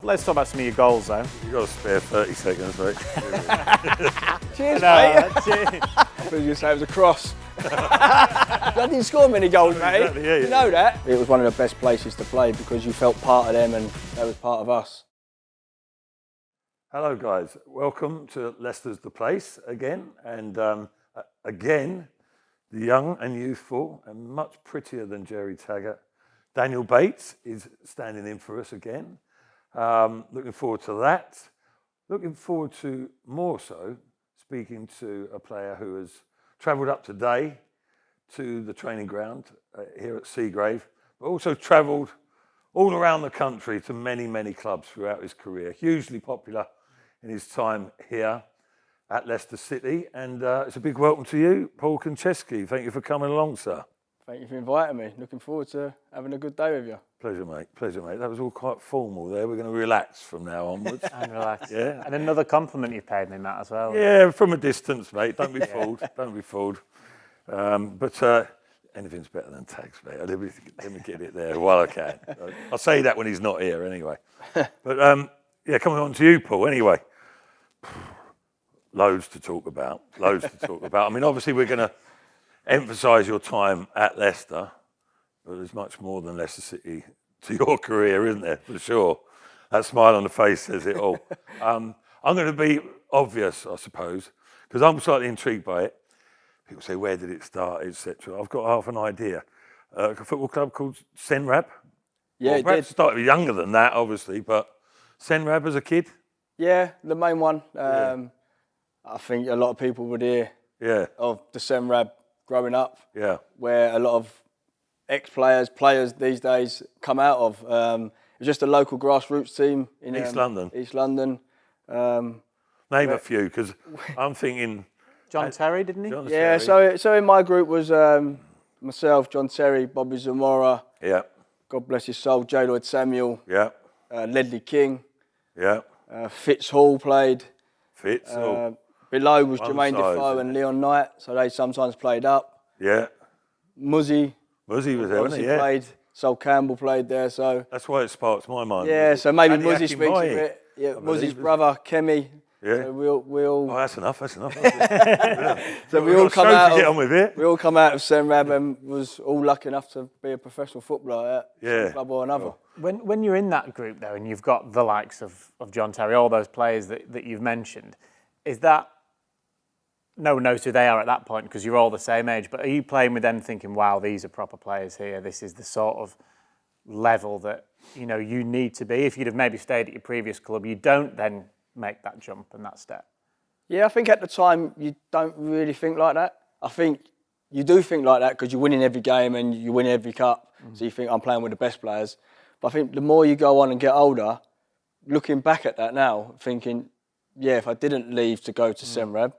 Let's talk about some of your goals, though. You've got to spare 30 seconds, mate. Cheers, mate. I thought you were going to say it was a cross. I didn't score many goals, mate. Exactly, yeah, You know that. It was one of the best places to play because you felt part of them and they was part of us. Hello, guys. Welcome to Leicester's The Place again. And again, the young and youthful and much prettier than Jerry Taggart, Daniel Bates is standing in for us again. Looking forward to that. Looking forward to more so speaking to a player who has travelled up today to the training ground here at Seagrave, but also travelled all around the country to many, many clubs throughout his career. Hugely popular in his time here at Leicester City. And it's a big welcome to you, Paul Konchesky. Thank you for coming along, sir. Thank you for inviting me. Looking forward to having a good day with you. Pleasure, mate. Pleasure, mate. That was all quite formal there. We're going to relax from now onwards. And relax. Yeah. And another compliment you paid me, Matt, as well. Yeah, from a distance, mate. Don't be fooled. Don't be fooled. But anything's better than tags, mate. Let me get it there while I can. I'll say that when he's not here anyway. But yeah, coming on to you, Paul, anyway. Loads to talk about. I mean, obviously we're going to emphasise your time at Leicester, but there's much more than Leicester City to your career, isn't there? For sure. That smile on the face says it all. I'm going to be obvious, I suppose, because I'm slightly intrigued by it. People say, where did it start, etc. I've got half an idea. A football club called Seagrave. Yeah, well, it perhaps did. started younger than that, obviously, but Seagrave as a kid? Yeah, the main one. I think a lot of people would hear of the Seagrave growing up, where a lot of ex-players, players these days come out of. It was just a local grassroots team in East London. East London. Name a few, because I'm thinking... John Terry, didn't he? Yeah, so in my group was myself, John Terry, Bobby Zamora, God bless his soul, J. Lloyd Samuel, Ledley King, Fitz Hall played. Below was Jermaine Defoe and Leon Knight, so they sometimes played up. Muzzy was there, wasn't he? Yeah. Played. Sol Campbell played there, so... That's why it sparks my mind. Yeah, so maybe Andy Muzzy speaks a bit. Yeah, Muzzy's brother, Kemi. Yeah. So we all... Oh, that's enough. So we all come out get on with it. We all come out of Seagrave and was all lucky enough to be a professional footballer at some club or another. When you're in that group, though, and you've got the likes of John Terry, all those players that you've mentioned, is that... No one knows who they are at that point because you're all the same age, but are you playing with them thinking, wow, these are proper players here, this is the sort of level that, you know, you need to be? If you'd have maybe stayed at your previous club, you don't then make that jump and that step. Yeah, I think at the time you don't really think like that. I think you do think like that because you're winning every game and you win every cup, so you think I'm playing with the best players. But I think the more you go on and get older, looking back at that now, thinking, yeah, if I didn't leave to go to Seagrave,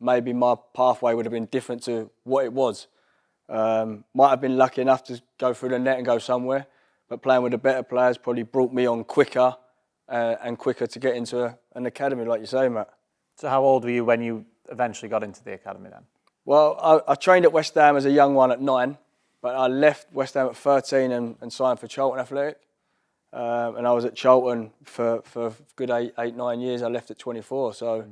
maybe my pathway would have been different to what it was. Might have been lucky enough to go through the net and go somewhere, but playing with the better players probably brought me on quicker and quicker to get into an academy, like you say, Matt. So how old were you when you eventually got into the academy then? Well, I trained at West Ham as a young one at 9, but I left West Ham at 13 and signed for Charlton Athletic. And I was at Charlton for a good 8-9 years. I left at 24, so...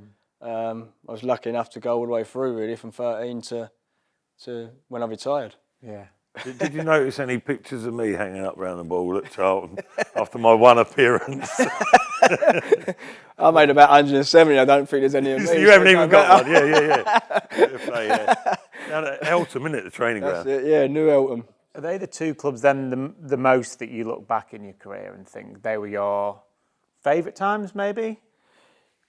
I was lucky enough to go all the way through, really, from 13 to when I retired. Yeah. Did you notice any pictures of me hanging up round the ball at Charlton after my one appearance? I made about 170. I don't think there's any of me. You haven't even got one. Yeah. Down at Eltham, isn't it, the training ground? That's it, yeah, New Eltham. Are they the two clubs then the most that you look back in your career and think they were your favourite times, maybe?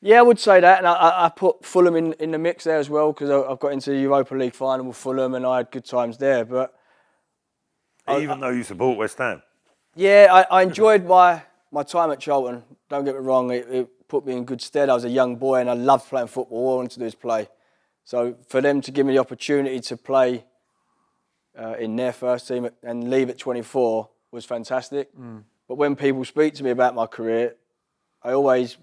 Yeah, I would say that, and I put Fulham in the mix there as well because I've got into the Europa League final with Fulham and I had good times there. But even though you support West Ham? Yeah, I enjoyed my time at Charlton. Don't get me wrong, it put me in good stead. I was a young boy and I loved playing football. All I wanted to do is play. So for them to give me the opportunity to play in their first team and leave at 24 was fantastic. But when people speak to me about my career, I always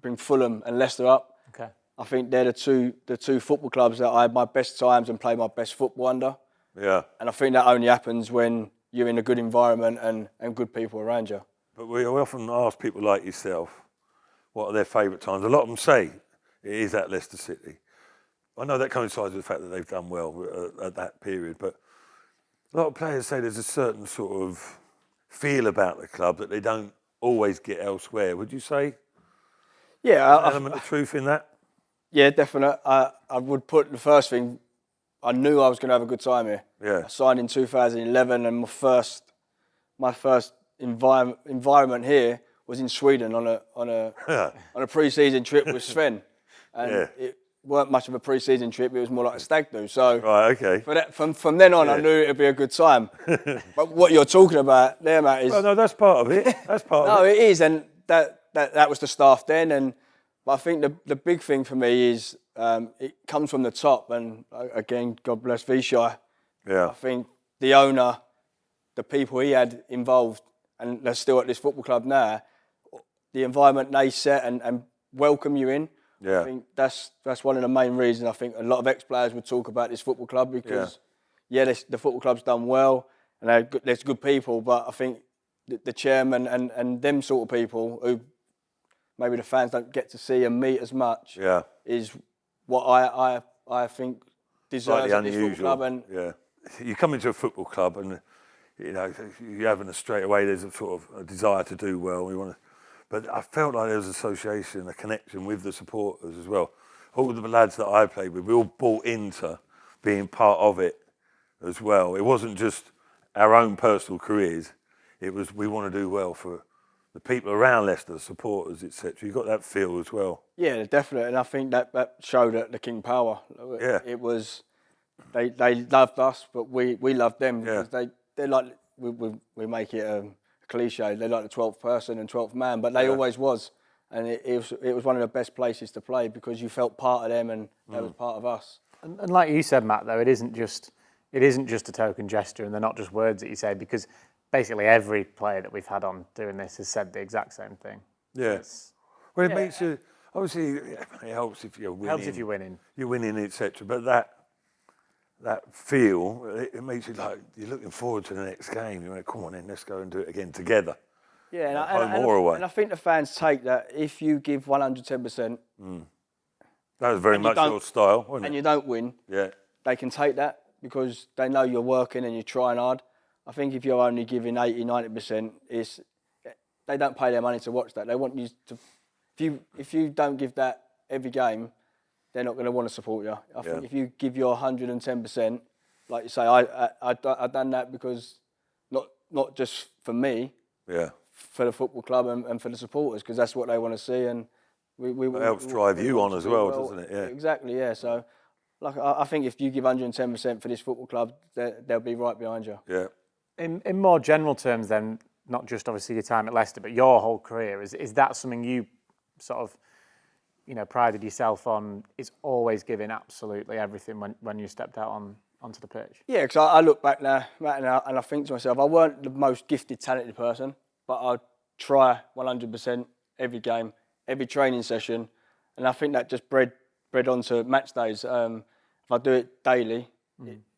bring Fulham and Leicester up. Okay. I think they're the two football clubs that I had my best times and played my best football under. Yeah. And I think that only happens when you're in a good environment and good people around you. But we often ask people like yourself, what are their favourite times? A lot of them say it is at Leicester City. I know that coincides with the fact that they've done well at that period, but a lot of players say there's a certain sort of feel about the club that they don't always get elsewhere. Would you say? Yeah, An element of truth in that? Yeah, definitely. I would put the first thing, I knew I was going to have a good time here. Yeah. I signed in 2011 and my first environment here was in Sweden on a pre-season trip with Sven. And it weren't much of a pre-season trip, it was more like a stag do. So right, okay. From then on, I knew it'd be a good time. But what you're talking about there, Matt, is... Well, no, that's part of it. That's part of it. No, it is, and that was the staff then. But I think the big thing for me is it comes from the top. And again, God bless Vishai. Yeah. I think the owner, the people he had involved, and they're still at this football club now, the environment they set and welcome you in. Yeah. I think that's one of the main reasons. I think a lot of ex-players would talk about this football club because, the football club's done well and there's good people, but I think the chairman and them sort of people who maybe the fans don't get to see and meet as much is what I think deserves at this football club. And you come into a football club and you having a straight away. There's a sort of a desire to do well. We want to. But I felt like there was an association, a connection with the supporters as well. All the lads that I played with, we all bought into being part of it as well. It wasn't just our own personal careers. It was we want to do well for the people around Leicester, the supporters, etc. You got that feel as well. Yeah, definitely. And I think that showed at the King Power. Yeah. It was, they loved us, but we loved them. Yeah. Because they're like, we make it a cliche, they're like the 12th person and 12th man, but they always was. And it was one of the best places to play because you felt part of them and they was part of us. And like you said, Matt, though, it isn't just a token gesture and they're not just words that you say, because basically every player that we've had on doing this has said the exact same thing. Yeah. Well, it makes you, obviously, it helps if you're winning. Helps if you're winning. You're winning, etc. But that feel, it makes you like, you're looking forward to the next game. You're like, come on in, let's go and do it again together. Yeah, and I think the fans take that if you give 110%. That was very much your style, wasn't it? And you don't win, they can take that because they know you're working and you're trying hard. I think if you're only giving 80, 90%, they don't pay their money to watch that. They want you to, if you don't give that every game, they're not going to want to support you. I think if you give your 110%, like you say, I done that because not just for me, for the football club and for the supporters, because that's what they want to see. And it helps drive you on as well, doesn't it? Yeah. Exactly, yeah. So, like, I think if you give 110% for this football club, they'll be right behind you. Yeah. In more general terms then, not just obviously your time at Leicester, but your whole career, is that something you sort of, prided yourself on, is always giving absolutely everything when you stepped out onto the pitch? Yeah, because I look back now, Matt, and I think to myself, I weren't the most gifted, talented person, but I try 100% every game, every training session, and I think that just bred onto match days. If I do it daily,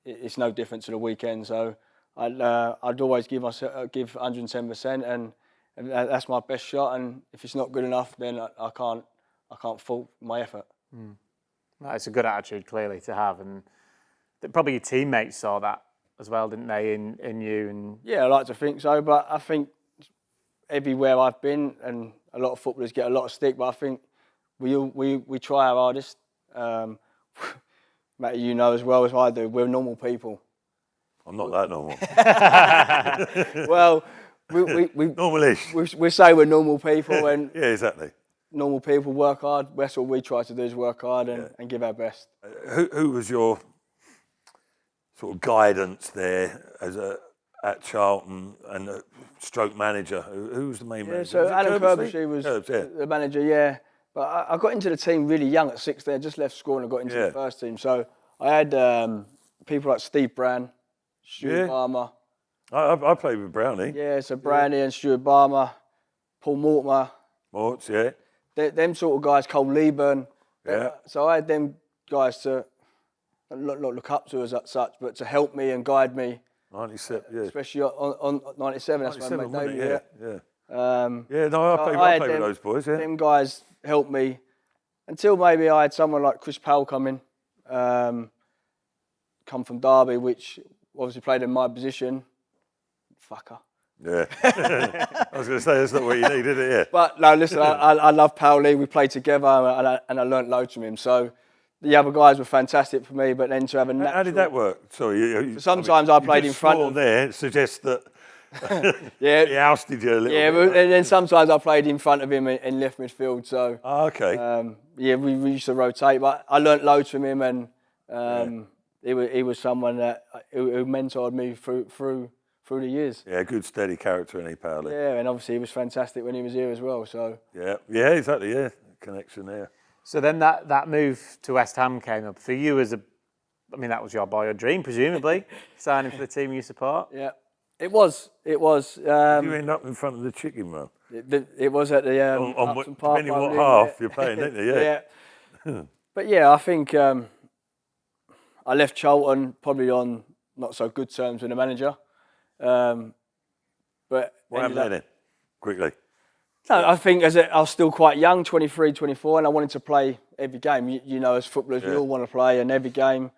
it's no different to the weekend. So I'd always give 110%, and that's my best shot. And if it's not good enough, then I can't fault my effort. No, it's a good attitude clearly to have, and probably your teammates saw that as well, didn't they? In you and I like to think so, but I think everywhere I've been, and a lot of footballers get a lot of stick, but I think we try our hardest. Matt, you know as well as I do, we're normal people. I'm not that normal. Well, we normal-ish. We say we're normal people, and yeah, exactly. Normal people work hard. That's what we try to do, is work hard and give our best. Who was your sort of guidance there at Charlton and stroke manager? Who was the main manager? So Alan Kirby was the manager, But I got into the team really young at 16. I just left school and I got into the first team. So I had people like Steve Brown, Stuart Barmer. I played with Brownie. Yeah, so Brownie and Stuart Barmer, Paul Mortimer. Morts, yeah. Them sort of guys, Cole Leeburn. So I had them guys to not look up to as such, but to help me and guide me. 97, yeah. Especially on 97, that's when I made debut. Yeah, no, I played with those boys. Yeah, them guys helped me until maybe I had someone like Chris Powell come in, come from Derby, which obviously played in my position. Fucker. Yeah. I was going to say that's not what you need, is it? Yeah. But no, listen, I love Powell. We played together, and I learnt loads from him. So the other guys were fantastic for me. But then to have a natural... How did that work? Sorry, sometimes I played in front of. There suggests that. Yeah, he ousted you a little bit. Yeah, and then sometimes I played in front of him in left midfield. So okay. Yeah, we used to rotate. But I learnt loads from him, and he was someone that who mentored me through the years. Yeah, good steady character in Paolo. Yeah, and obviously he was fantastic when he was here as well. So yeah, exactly. Yeah, connection there. So then that move to West Ham came up for you as that was your boyhood dream, presumably, signing for the team you support. Yeah, it was. You end up in front of the chicken run. It was at the on depending on what half you're playing, don't you? Yeah. But yeah, I think I left Charlton probably on not so good terms with the manager. But what happened then? Quickly. No, I think I was still quite young, 23, 24, and I wanted to play every game. You know, as footballers, we all want to play in every game,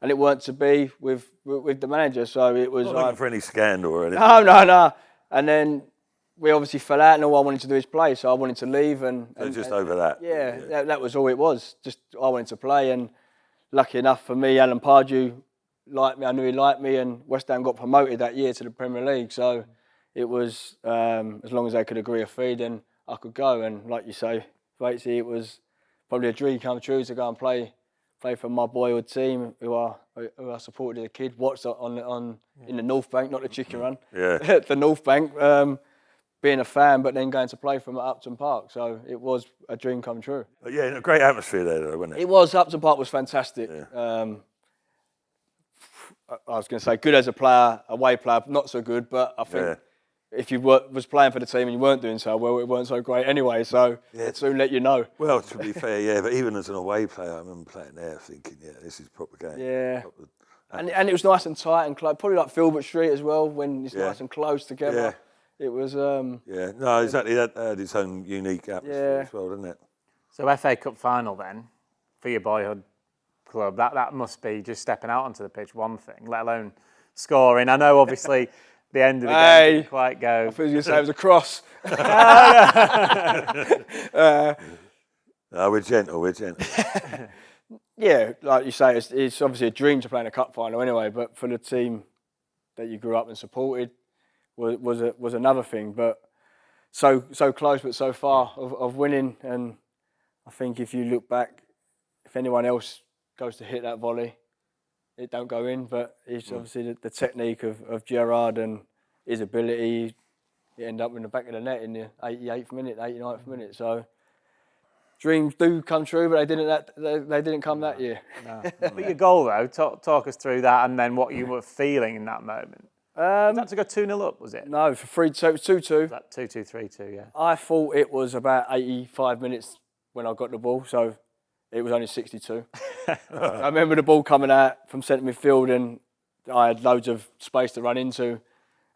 and it weren't to be with the manager. So it was not looking for any scandal or anything. No. And then we obviously fell out, and all I wanted to do is play. So I wanted to leave, and just over that. Yeah, that was all it was. Just I wanted to play, and lucky enough for me, Alan Pardew liked me. I knew he liked me, and West Ham got promoted that year to the Premier League. So it was as long as they could agree a fee, then I could go. And like you say, Vatesy, it was probably a dream come true to go and play for my boyhood team, who I supported as a kid. Watched in the North Bank, not the Chicken Run. Yeah, the North Bank. Being a fan, but then going to play from Upton Park, so it was a dream come true. But yeah, a great atmosphere there, though, wasn't it? It was. Upton Park was fantastic. Yeah. I was going to say good as a player, away player, not so good. But I think if you was playing for the team and you weren't doing so well, it weren't so great anyway. So it soon let you know. Well, to be fair, but even as an away player, I remember playing there thinking, this is proper game. Yeah. And it was nice and tight and close, probably like Filbert Street as well, when it's nice and close together. Yeah. It was. No, exactly. That had its own unique atmosphere as well, didn't it? So FA Cup final then, for your boyhood club, that must be just stepping out onto the pitch one thing, let alone scoring. I know obviously the end of the game didn't quite go. I thought you were going to say it was a cross. No, we're gentle. Yeah, like you say, it's obviously a dream to play in a cup final anyway, but for the team that you grew up and supported was another thing. But so close but so far of winning. And I think if you look back, if anyone else goes to hit that volley, it don't go in. But it's obviously the technique of Gerrard and his ability. It ended up in the back of the net in the 88th minute, 89th minute. So dreams do come true, but they didn't come that year. No. But your goal though, talk us through that, and then what you were feeling in that moment. Was that to go 2-0 up, was it? No, for 3-2. So it was 2-2. That 2-2, 3-2, yeah. I thought it was about 85 minutes when I got the ball, so it was only 62. I remember the ball coming out from centre midfield, and I had loads of space to run into,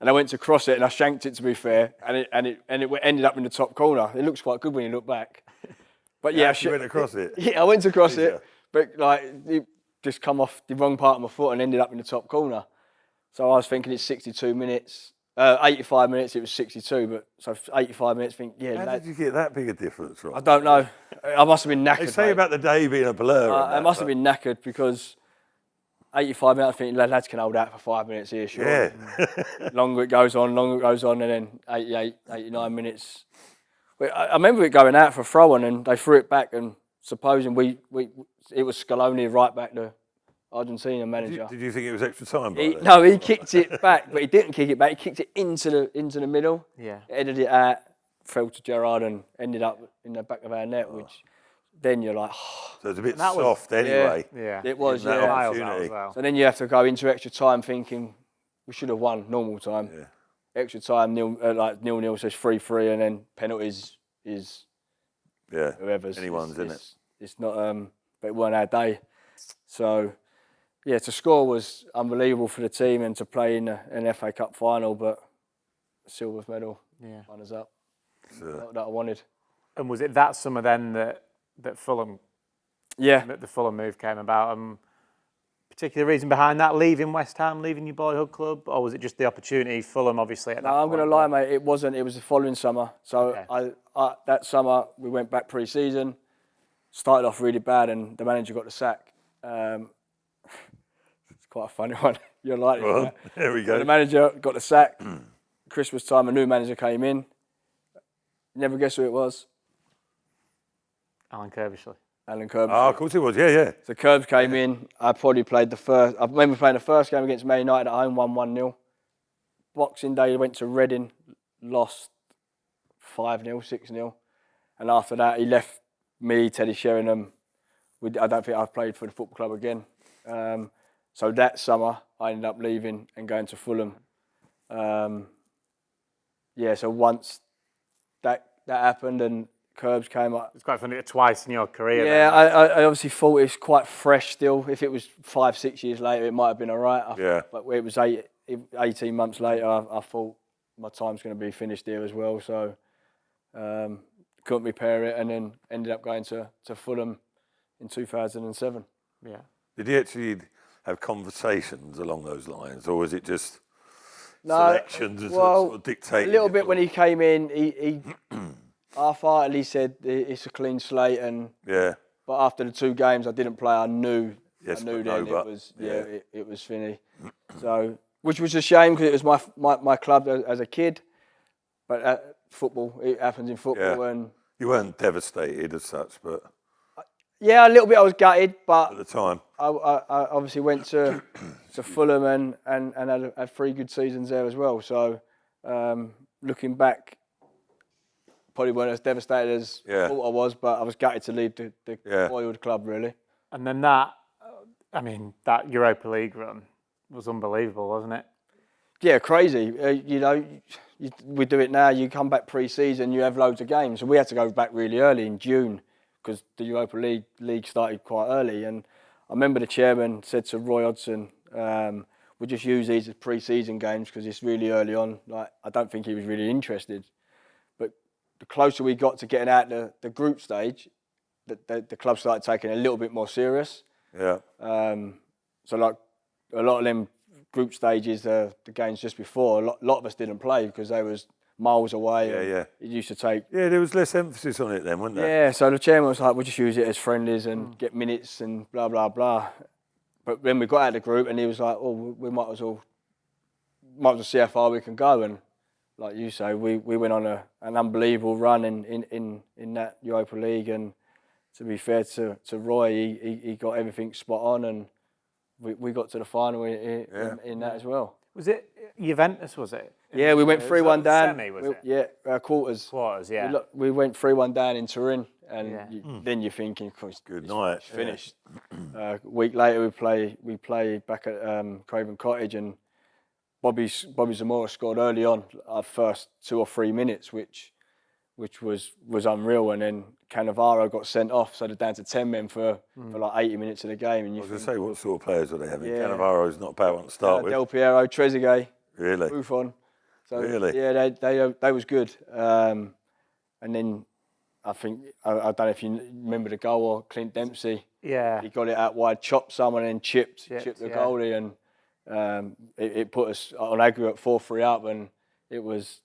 and I went to cross it, and I shanked it, to be fair, and it ended up in the top corner. It looks quite good when you look back. But you went across it? Yeah, I went to cross it, but it just come off the wrong part of my foot and ended up in the top corner. So I was thinking it's 62 minutes, 85 minutes, it was 62, but so 85 minutes, How did you get that big a difference, Rob? I don't know. I must have been knackered. They say about the day being a blur. I must have been knackered because 85 minutes, I think lads can hold out for 5 minutes here, sure. Yeah. longer it goes on, and then 88, 89 minutes. I remember it going out for a throw-in, and they threw it back, and supposing it was Scaloni right back to Argentina manager. Did you think it was extra time? No, he kicked it back, but he didn't kick it back. He kicked it into the middle. Yeah. Headed it out, fell to Gerrard, and ended up in the back of our net, which then you're like, so it's a bit soft anyway. Yeah. It was, that yeah. opportunity. As well. So then you have to go into extra time thinking we should have won normal time. Yeah. Extra time, 0-0 says 3-3, and then penalties is whoever's. Anyone's, isn't it? It's not, but it weren't our day. So, yeah, to score was unbelievable for the team, and to play in an FA Cup final, but a silver medal runners up. that I wanted. And was it that summer then that Fulham, Yeah. that the Fulham move came about? Particular reason behind that, leaving West Ham, leaving your boyhood club, or was it just the opportunity? Fulham, obviously, at that point. I'm going to lie, mate. It wasn't. It was the following summer. So I that summer we went back pre-season, started off really bad, and the manager got the sack. It's quite a funny one. You're like, well, there we go. So the manager got the sack. Christmas time, a new manager came in. Never guess who it was. Alan Kirbishley. Alan Kirbishley. Oh, of course it was. Yeah. So Curbs came in. I probably played the first. I remember playing the first game against Man United at home, 1-0. Boxing Day, went to Reading, lost 5-0, 6-0. And after that, he left me, Teddy Sheringham. I don't think I've played for the football club again. So that summer, I ended up leaving and going to Fulham. So once that happened and Curbs came up. It's quite funny, twice in your career. Yeah, I obviously thought it's quite fresh still. If it was 5-6 years later, it might have been all right. But it was 18 months later, I thought my time's going to be finished here as well. So couldn't repair it, and then ended up going to Fulham in 2007. Yeah. Did he actually have conversations along those lines, or was it just selections that sort of dictated? A little bit when he came in, he half-heartedly said it's a clean slate, and but after the 2 games I didn't play, I knew it was Finney. So, which was a shame because it was my club as a kid, but football, it happens in football. Yeah. And you weren't devastated as such, but yeah, a little bit I was gutted, but at the time I obviously went to Fulham and had 3 good seasons there as well. So looking back, probably weren't as devastated as I thought I was, but I was gutted to leave the boyhood club, really. And then that Europa League run was unbelievable, wasn't it? Yeah, crazy. We do it now. You come back pre-season, you have loads of games. So we had to go back really early in June because the Europa League started quite early. And I remember the chairman said to Roy Hodgson, we'll just use these as pre-season games because it's really early on. Like, I don't think he was really interested. But the closer we got to getting out the group stage, the club started taking it a little bit more serious. Yeah. So like a lot of them group stages, the games just before, a lot of us didn't play because they was miles away. Yeah. It used to take. Yeah, there was less emphasis on it then, wasn't there? Yeah, so the chairman was like, we'll just use it as friendlies and get minutes and blah, blah, blah. But then we got out of the group and he was like, we might as well see how far we can go. And like you say, we went on an unbelievable run in that Europa League. And to be fair to Roy, he got everything spot on, and we got to the final in that as well. Was it Juventus, was it? Yeah, we went 3-1 down. Semi, was it? Yeah, quarters. Quarters, yeah. We went 3-1 down in Turin, and then you're thinking, good night, it's finished. A week later, we play back at Craven Cottage, and Bobby Zamora scored early on, our first 2 or 3 minutes, which was unreal. And then Cannavaro got sent off, so they're down to 10 men for like 80 minutes of the game. And I was going to say, what sort of players were they having? Yeah. Cannavaro's not a bad one to start with. Del Piero, Trezeguet, Really? Buffon. So, Really? Yeah, they was good. And then I think, I don't know if you remember the goal, or Clint Dempsey. Yeah. He got it out wide, chopped someone and chipped the yeah. goalie, and it put us on aggregate 4-3 up, and it was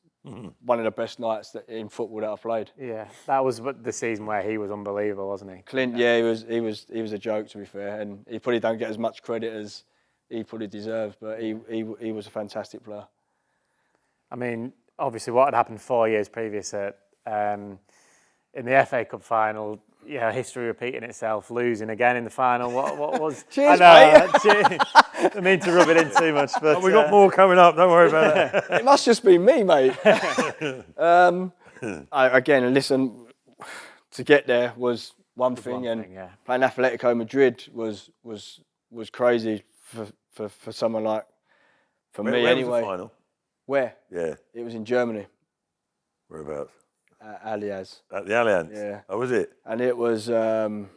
one of the best nights in football that I played. Yeah, that was the season where he was unbelievable, wasn't he? Clint, yeah, he was a joke, to be fair, and he probably don't get as much credit as he probably deserves, but he was a fantastic player. I mean, obviously, what had happened 4 years previous in the FA Cup final, history repeating itself, losing again in the final. What was? Cheers, I don't mean to rub it in too much, but we got more coming up. Don't worry about it. It must just be me, mate. Again, listen, to get there was one thing, playing Atletico Madrid was crazy for someone like me anyway. Was the final? Where? Yeah. It was in Germany. Whereabouts? Allianz. At the Allianz? Yeah. Oh, was it? And it was... That's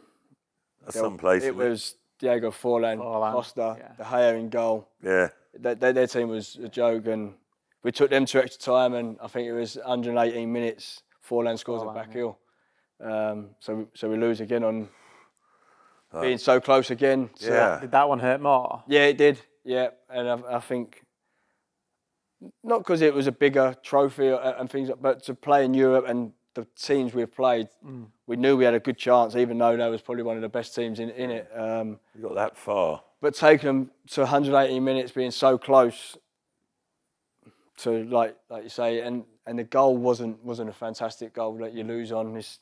some place. It was Diego Forlan, Costa, De Gea in goal. Yeah. Their team was a joke, and we took them to extra time, and I think it was 118 minutes, Forlan scores at back heel. So we lose again on being so close again. So Did that one hurt more? Yeah, it did. Yeah, and I think not because it was a bigger trophy and things, but to play in Europe and the teams we've played, we knew we had a good chance, even though they was probably one of the best teams in it. You got that far. But taking them to 180 minutes, being so close to like you say, and the goal wasn't a fantastic goal that you lose on this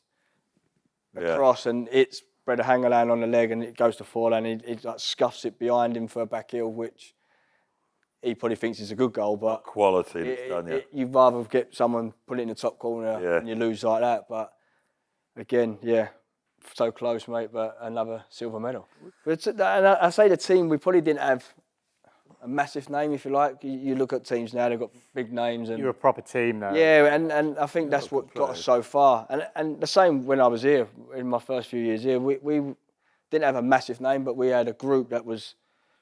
cross, and it's Breda Hangeland on the leg, and it goes to Forlan, and he like scuffs it behind him for a back heel, which he probably thinks is a good goal, but quality it's done, you'd rather get someone put it in the top corner and you lose like that. But again, so close, mate. But another silver medal. But and I say the team, we probably didn't have a massive name, if you like. You look at teams now; they've got big names. And you're a proper team now. Yeah, and I think that's what got us so far. And the same when I was here in my first few years here, we didn't have a massive name, but we had a group that was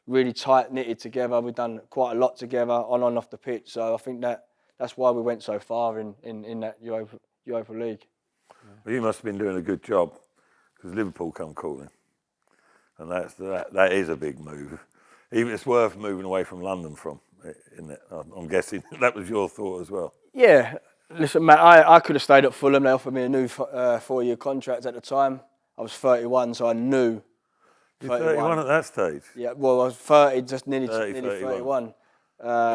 really tight knitted together. We've done quite a lot together on and off the pitch. So I think that's why we went so far in that Europa League. Well, you must have been doing a good job because Liverpool come calling, and that is a big move. Even it's worth moving away from London from, isn't it? I'm guessing that was your thought as well. Yeah, listen, Matt, I could have stayed at Fulham. They offered me a new 4-year contract at the time. I was 31, so I knew. You're 31 at that stage? Yeah, well, I was 30, just nearly 31. 31.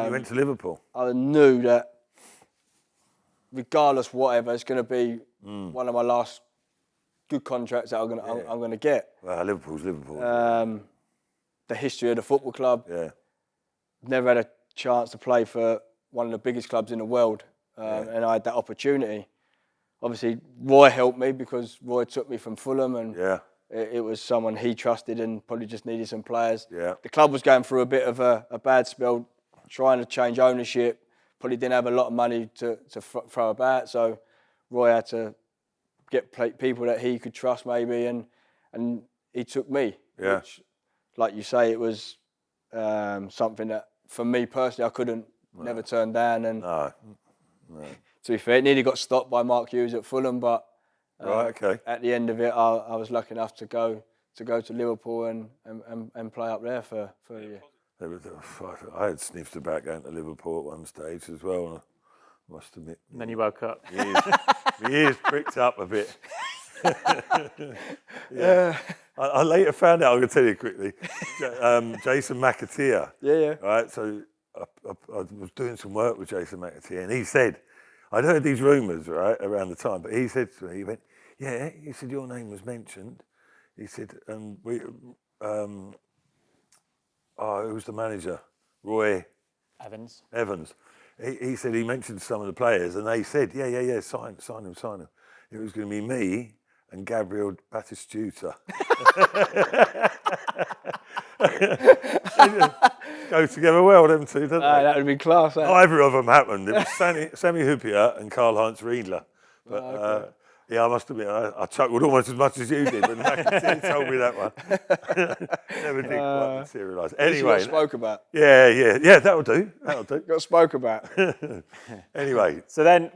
You went to Liverpool? I knew that regardless whatever, it's going to be one of my last good contracts that I'm going to get. Well, Liverpool's Liverpool. The history of the football club. Yeah. Never had a chance to play for one of the biggest clubs in the world, and I had that opportunity. Obviously, Roy helped me because Roy took me from Fulham, and it was someone he trusted and probably just needed some players. Yeah. The club was going through a bit of a bad spell, trying to change ownership. Probably didn't have a lot of money to throw about, so Roy had to get people that he could trust maybe, and he took me. Yeah. Which, like you say, it was something that for me personally I couldn't never turn down. And no. to be fair, it nearly got stopped by Mark Hughes at Fulham, but at the end of it, I was lucky enough to go to Liverpool and play up there for a year. I had sniffed about going to Liverpool at one stage as well. I must admit. And then you woke up. My ears pricked up a bit. I later found out, I'm going to tell you quickly, Jason McAteer. Yeah. Right, so I was doing some work with Jason McAteer, and he said, I'd heard these rumours, right, around the time, but he said to me, he went, he said, your name was mentioned. He said, and we, who was the manager? Roy Evans. He said he mentioned some of the players, and they said, sign him. It was going to be me and Gabriel Batistuta. Go together well, them two, don't they? That would be class. Either of them happened. It was Sammy Huppier and Karl-Heinz Riedler. But I must admit, I chuckled almost as much as you did when McAteer told me that one. Never did quite materialise. Anyway, spoke about. Yeah, that'll do. Got spoke about. Anyway. So then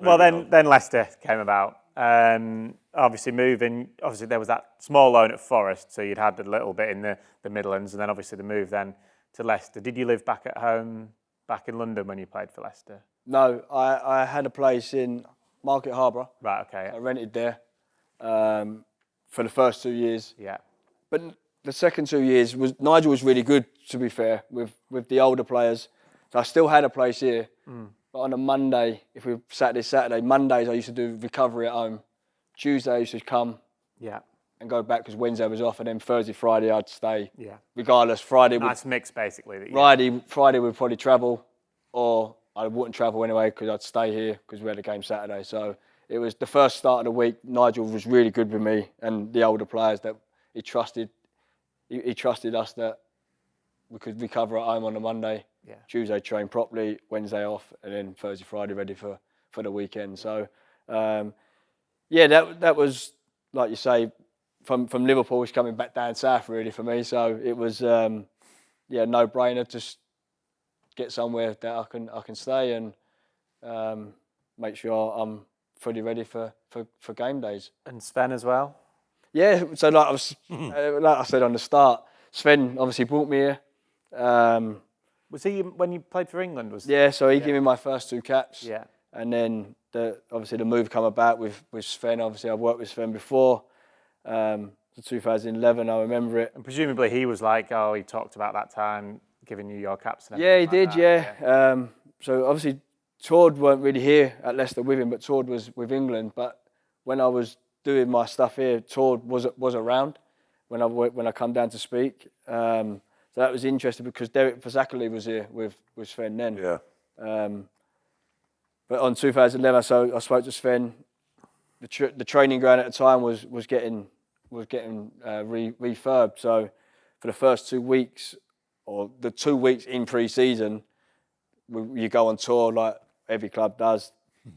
Leicester came about. Obviously there was that small loan at Forest, so you'd had a little bit in the Midlands, and then obviously the move then to Leicester. Did you live back at home, back in London when you played for Leicester? No, I had a place in Market Harbour. Right, okay. I rented there for the first 2 years. Yeah. But the second 2 years, Nigel was really good, to be fair, with the older players. So I still had a place here. But on a Monday, if we Saturday, Mondays I used to do recovery at home. Tuesday I used to come and go back because Wednesday was off, and then Thursday, Friday I'd stay. Yeah. Regardless, Friday. Nice mix, basically. Friday we'd probably travel, or I wouldn't travel anyway because I'd stay here because we had a game Saturday. So it was the first start of the week. Nigel was really good with me and the older players that he trusted. He trusted us that we could recover at home on a Monday. Yeah. Tuesday train properly, Wednesday off, and then Thursday, Friday ready for the weekend. So, that was, like you say, from Liverpool, it's coming back down south really for me. So it was, no-brainer. Just get somewhere that I can stay and make sure I'm fully ready for game days. And Sven as well? Yeah, so like I said on the start, Sven obviously brought me here. Was he when you played for England? Yeah, so he gave me my first 2 caps. Yeah. And then obviously the move come about with Sven. Obviously I've worked with Sven before. 2011, I remember it. And presumably he was like, oh, he talked about that time giving you your caps and Yeah, he everything did, like that. yeah. So obviously Tord weren't really here at Leicester with him, but Tord was with England. But when I was doing my stuff here, Tord was around when I come down to speak. So that was interesting because Derek Fazakali was here with Sven then. Yeah. But on 2011, so I spoke to Sven. The training ground at the time was getting refurbed. So for the first 2 weeks, or the 2 weeks in pre-season, you go on tour like every club does.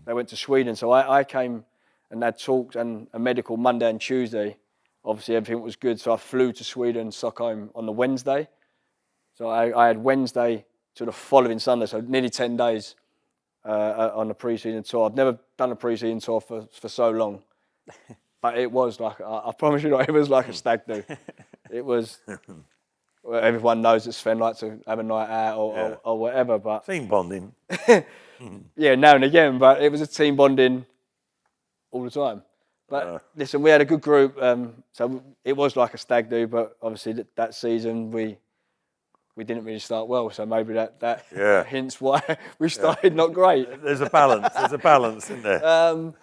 They went to Sweden, so I came and had talks and a medical Monday and Tuesday. Obviously everything was good, so I flew to Sweden, Stockholm on the Wednesday. So I had Wednesday to the following Sunday, so nearly 10 days on the pre-season tour. I'd never done a pre-season tour for so long. But it was like, I promise you, it was like a stag do. It was, well, everyone knows that Sven likes to have a night out or whatever, but... Team bonding. Yeah, now and again, but it was a team bonding all the time. But listen, we had a good group, so it was like a stag do, but obviously that season we didn't really start well, so maybe that hints why we started not great. There's a balance in there.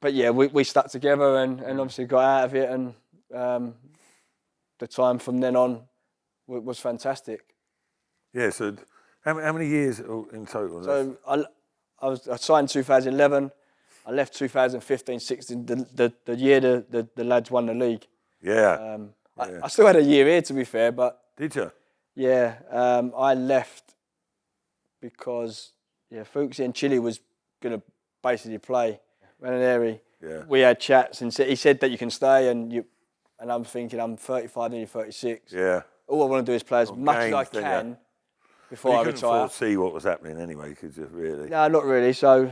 But yeah, we stuck together and obviously got out of it, and the time from then on was fantastic. Yeah, so how many years in total? So I signed 2011. I left 2015-16, the year the lads won the league. Yeah. I still had a year here, to be fair, but... Did you? Yeah, I left because Fuchs and Chile was going to basically play. Ranieri, we had chats and he said that you can stay, and I'm thinking I'm 35, nearly 36. Yeah. All I want to do is play as much as I can before I retire. You couldn't foresee what was happening anyway, could you, really? No, not really. So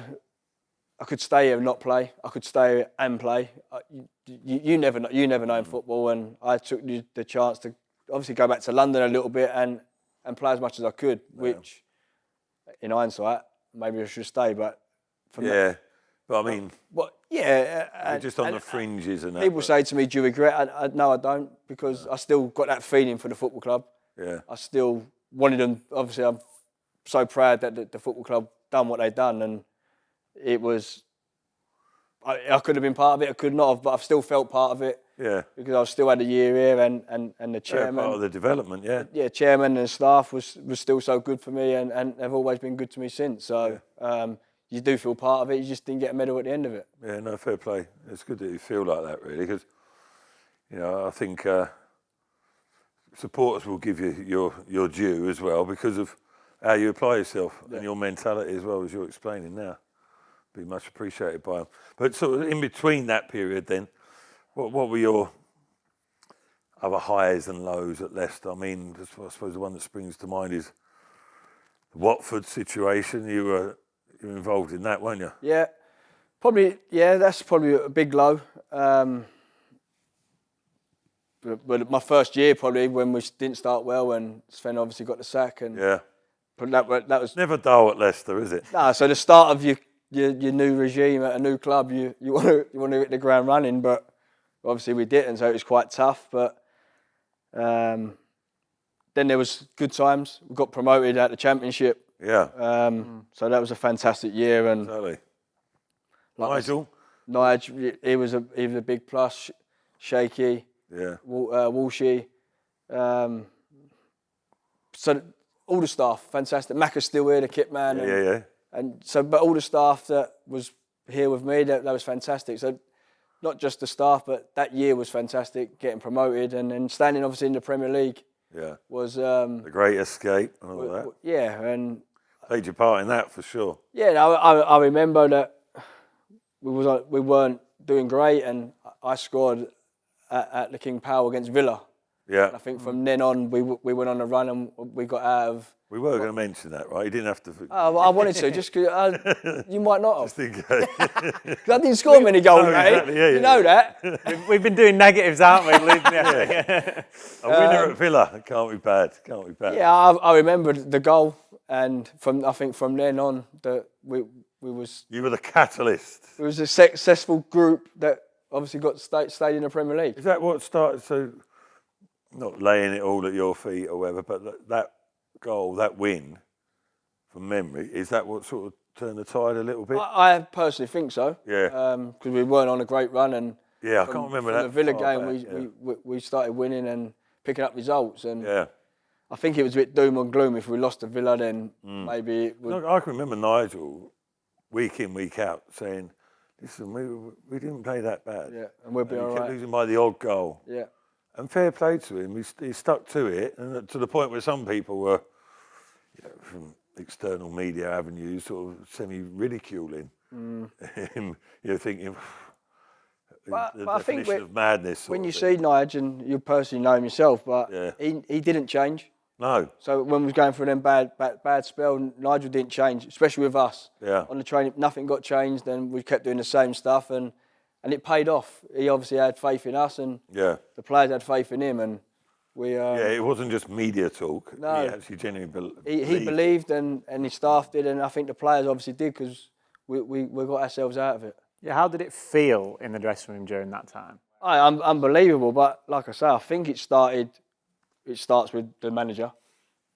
I could stay here and not play. I could stay here and play. You never know in football, and I took the chance to obviously go back to London a little bit and play as much as I could, which in hindsight, maybe I should stay, but from that, but I mean, you're just on the fringes and that. People say to me, do you regret? No, I don't, because I still got that feeling for the football club. Yeah. I still wanted them, obviously I'm so proud that the football club done what they've done, and it was, I could have been part of it, I could not have, but I've still felt part of it. Yeah. Because I still had a year here, and the chairman. Part of the development, Yeah, chairman and staff was still so good for me, and they've always been good to me since. So you do feel part of it. You just didn't get a medal at the end of it. Yeah, no, fair play. It's good that you feel like that, really, because I think supporters will give you your due as well because of how you apply yourself and your mentality as well, as you're explaining now. Be much appreciated by them. But sort of in between that period, then. What were your other highs and lows at Leicester? I mean, I suppose the one that springs to mind is the Watford situation. You were involved in that, weren't you? Yeah, probably. Yeah, that's probably a big low. But my first year, probably when we didn't start well, and Sven obviously got the sack, and but that was never dull at Leicester, is it? No. So the start of your new regime at a new club, you want to hit the ground running, but obviously we didn't, so it was quite tough. But then there was good times. We got promoted at the Championship. Yeah. So that was a fantastic year. And exactly. Nigel, he was a big plus. Shaky. Yeah. Walshy. So all the staff, fantastic. Macca's still here, the kit man. Yeah. And so, but all the staff that was here with me, that was fantastic. So. Not just the staff, but that year was fantastic, getting promoted and then standing obviously in the Premier League. Yeah. Was the Great Escape and all that. Yeah, and played your part in that for sure. Yeah, I remember that we weren't doing great, and I scored at the King Power against Villa. Yeah. And I think from then on we went on a run and we got out of We were going to mention that, right? You didn't have to. Well, I wanted to, just because you might not have. Just in case. 'Cause I didn't score many goals, mate. exactly, yeah, you know that. We've been doing negatives, aren't we? A winner at Villa can't be bad. Can't be bad. Yeah, I remember the goal, and I think from then on that we was. You were the catalyst. It was a successful group that obviously got stayed in the Premier League. Is that what started? So, not laying it all at your feet or whatever, but that goal, that win, from memory, is that what sort of turned the tide a little bit? I personally think so. Yeah. Because we weren't on a great run, and Yeah, I can't remember that. the Villa far game, back, we started winning and picking up results, and yeah. I think it was a bit doom and gloom. If we lost to Villa, then maybe it would. No, I can remember Nigel, week in, week out, saying, "Listen, we didn't play that bad. Yeah, and we'll be he all kept right. losing by the odd goal. Yeah. And fair play to him. He stuck to it, and to the point where some people were, from external media avenues, sort of semi-ridiculing him, thinking But the I think definition of madness. When you see Nigel, and you personally know him yourself, but he didn't change. No. So when we was going through them bad spell, Nigel didn't change, especially with us. Yeah. On the training, nothing got changed, and we kept doing the same stuff, and it paid off. He obviously had faith in us, and the players had faith in him, and we. It wasn't just media talk. No. He actually genuinely believed. He believed, and his staff did, and I think the players obviously did, because we got ourselves out of it. Yeah, how did it feel in the dressing room during that time? Unbelievable, but like I say, I think it starts with the manager.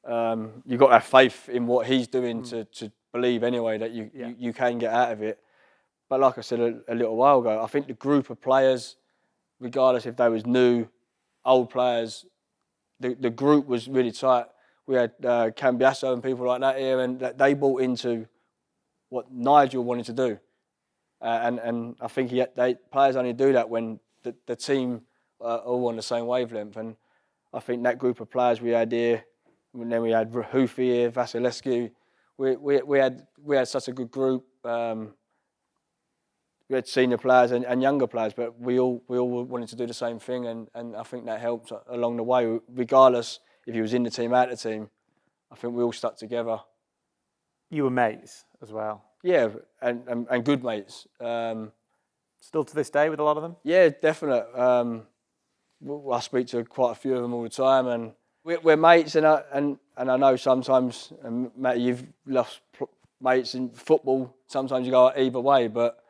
You've got to have faith in what he's doing to believe anyway that you can get out of it. But like I said a little while ago, I think the group of players, regardless if they was new, old players, the group was really tight. We had Cambiasso and people like that here, and they bought into what Nigel wanted to do. And I think players only do that when the team are all on the same wavelength. And I think that group of players we had here, and then we had Houfi here, Vasilescu, we had such a good group. We had senior players and younger players, but we all wanted to do the same thing, and I think that helped along the way. Regardless if he was in the team, out of the team, I think we all stuck together. You were mates as well. Yeah, and good mates. Still to this day with a lot of them? Yeah, definite. I speak to quite a few of them all the time, and we're mates. And I know sometimes, and Matt, you've lost mates in football. Sometimes you go either way, but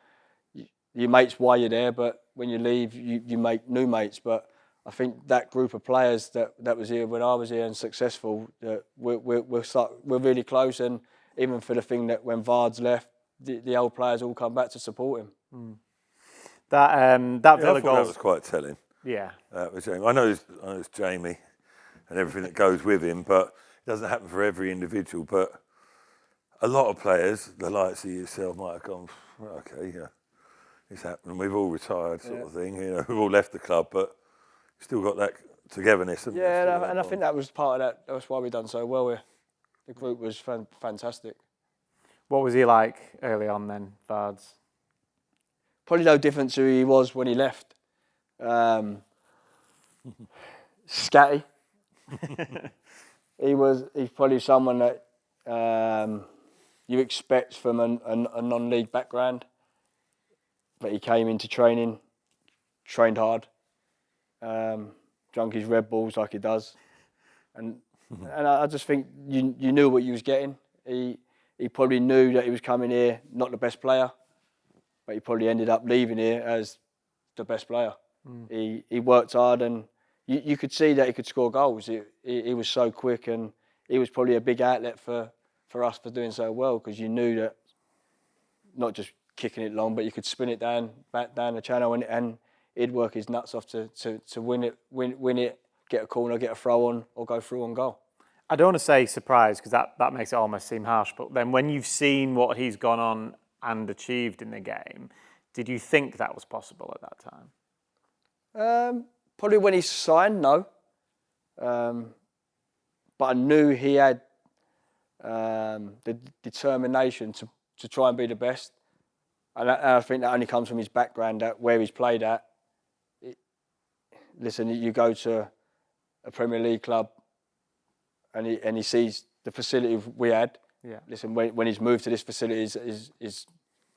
your mates while you're there. But when you leave, you make new mates. But I think that group of players that was here when I was here and successful, we're really close. And even for the thing that when Vard's left, the old players all come back to support him. That Villa goal. That was quite telling. Yeah. I know it's Jamie and everything that goes with him, but it doesn't happen for every individual. But a lot of players, the likes of yourself, might have gone, okay, yeah, it's happened. We've all retired, sort of thing. We've all left the club, but still got that togetherness. Yeah, and I think that was part of that. That's why we done so well. The group was fantastic. What was he like early on then, Vards? Probably no different to who he was when he left. Scatty. He's probably someone that you expect from a non-league background, but he came into training, trained hard, drunk his Red Bulls like he does, and I just think you knew what you was getting. He probably knew that he was coming here not the best player, but he probably ended up leaving here as the best player. He worked hard, and you could see that he could score goals. He was so quick, and he was probably a big outlet for us for doing so well, because you knew that not just kicking it long, but you could spin it back down the channel, and he'd work his nuts off to win it, get a corner, get a throw on, or go through on goal. I don't want to say surprised, because that makes it almost seem harsh, but then when you've seen what he's gone on and achieved in the game, did you think that was possible at that time? Probably when he signed, no. But I knew he had the determination to try and be the best. And I think that only comes from his background, where he's played at. Listen, you go to a Premier League club and he sees the facility we had. Yeah. Listen, when he's moved to this facility is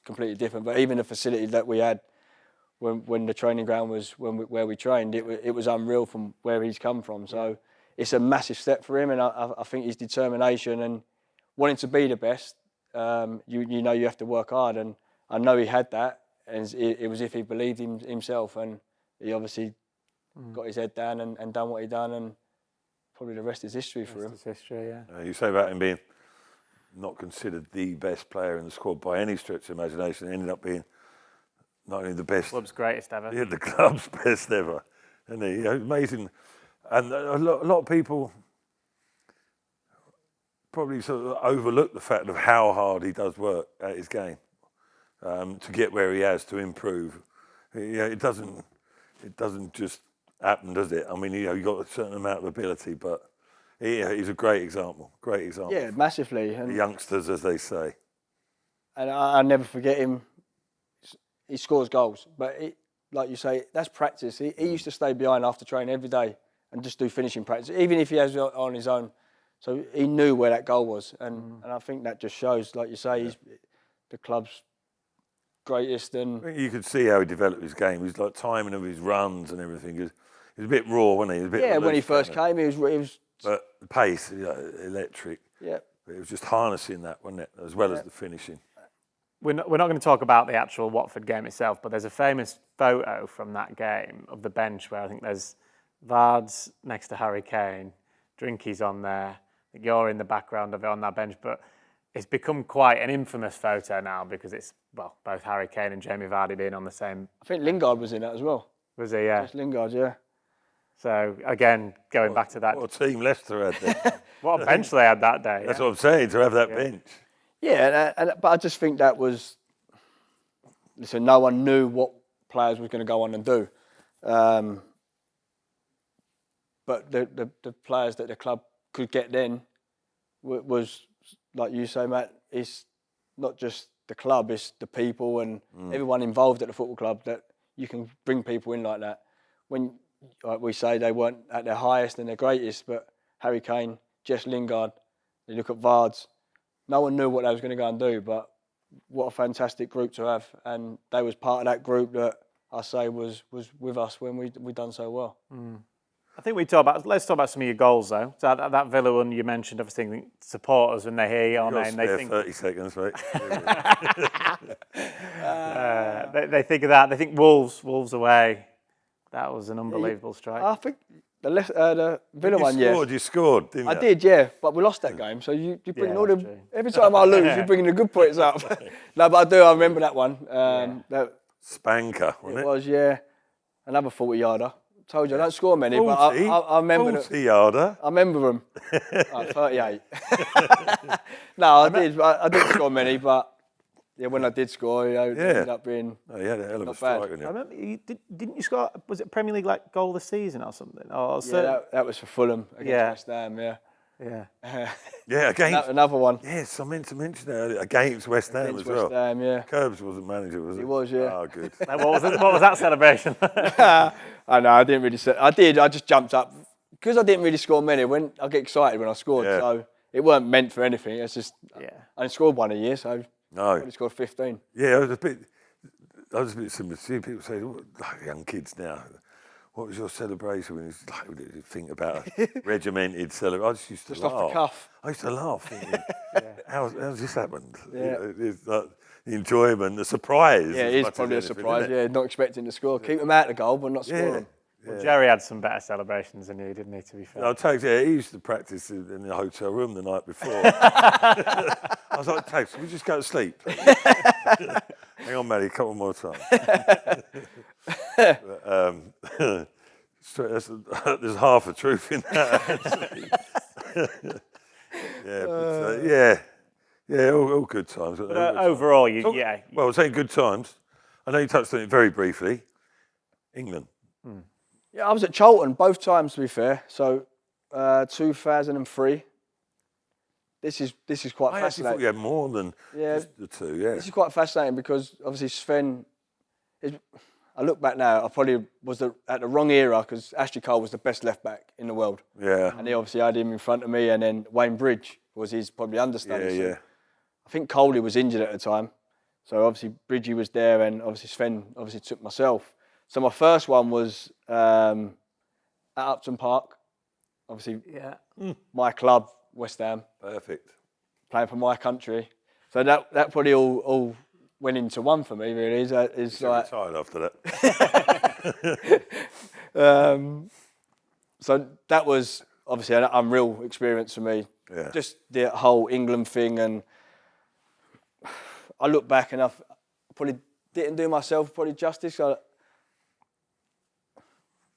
completely different. But even the facility that we had when the training ground was where we trained, it was unreal from where he's come from. So it's a massive step for him, and I think his determination and wanting to be the best. You know you have to work hard, and I know he had that, and it was if he believed in himself, and he obviously got his head down and done what he done, and probably the rest is history for him. It's history, yeah. You say about him being not considered the best player in the squad by any stretch of imagination, ended up being not only the best, Club's greatest ever. yeah, the club's best ever, and he, amazing. And a lot of people probably sort of overlook the fact of how hard he does work at his game to get where he has, to improve. It doesn't just happen, does it? I mean, you've got a certain amount of ability, but he's a great example. Great example. Yeah, massively. The And youngsters, as they say. I never forget him. He scores goals, but like you say, that's practice. He used to stay behind after training every day and just do finishing practice, even if he has it on his own. So he knew where that goal was, and I think that just shows, like you say, he's the club's greatest. And You could see how he developed his game. His like timing of his runs and everything. He was a bit raw, wasn't he? He was a bit when he first came, he was. But the pace, electric. Yeah. But it was just harnessing that, wasn't it? As well as the finishing. We're not going to talk about the actual Watford game itself, but there's a famous photo from that game of the bench where I think there's Vards next to Harry Kane, Drinky's on there. I think you're in the background of it on that bench, but it's become quite an infamous photo now because it's, both Harry Kane and Jamie Vardy being on the same. I think Lingard was in that as well. Was he? Yeah. Just Lingard, yeah. So again, going back to that. What a team Leicester had there. What a bench they had that day. That's what I'm saying, to have that bench. Yeah, but I just think that was. Listen, no one knew what players were going to go on and do, but the players that the club could get then was, like you say, Matt. It's not just the club; it's the people and everyone involved at the football club that you can bring people in like that. When, like we say, they weren't at their highest and their greatest, but Harry Kane, Jess Lingard, you look at Vards. No one knew what they was going to go and do, but what a fantastic group to have. And they was part of that group that I say was with us when we done so well. I think let's talk about some of your goals though. So that Villa one you mentioned, obviously supporters when they hear your name, they think 30 seconds, right? they think of that. They think Wolves away. That was an unbelievable strike. I think the Villa one, You scored, didn't you? I did, yeah, but we lost that game. So you bring all the true. every time I lose, you're bringing the good points up. No, but I remember that one. That Spanker, wasn't it? it was, yeah, another 40-yarder. Told you I don't score many, but I remember 40-yarder. I remember them. 38. No, I didn't score many, but yeah, when I did score, it ended up being. Oh, you had a hell of a not strike, bad. didn't I you? remember didn't you score? Was it Premier League like goal of the season or something? That was for Fulham against West Ham. Yeah. Yeah, against. Another one. Yes, I meant to mention that against West Ham Against as well. West Ham, yeah. Curbs wasn't manager, was he? He was, yeah. Oh, good. What was that celebration? I know. I didn't really say. I did. I just jumped up because I didn't really score many. When I get excited when I scored, so it weren't meant for anything. It's just I only scored one a year, so No. I only scored 15. Yeah, I was a bit similar to you. People say, like young kids now, what was your celebration when you think about a regimented celebration? I just used to laugh. Off the cuff. I used to laugh. Thinking, how's this happened? Yeah. It's like the enjoyment, the surprise. Yeah, it is probably a surprise. Yeah, not expecting to score. Keep them out the goal, but not score them. Well, Jerry had some better celebrations than you, didn't he, to be fair? No, Tags, he used to practice in the hotel room the night before. I was like, Tags, can we just go to sleep? Hang on, Matty, a couple more times. There's half a truth in that, actually. All good times. Overall, Well, I'm saying good times. I know you touched on it very briefly. England. Yeah, I was at Charlton both times, to be fair. So 2003. This is quite I actually fascinating. thought you had more than just the two, yeah. This is quite fascinating because obviously Sven. I look back now, I probably was at the wrong era because Ashley Cole was the best left back in the world. Yeah. And he obviously had him in front of me, and then Wayne Bridge was his probably understudy. Yeah, yeah. I think Coley was injured at the time. So obviously Bridgie was there and obviously Sven obviously took myself. So my first one was at Upton Park. Obviously, my club, West Ham. Perfect. Playing for my country. So that probably all went into one for me, really. Is like, retired after that. So that was obviously an unreal experience for me. Yeah. Just the whole England thing, and I look back and I probably didn't do myself probably justice.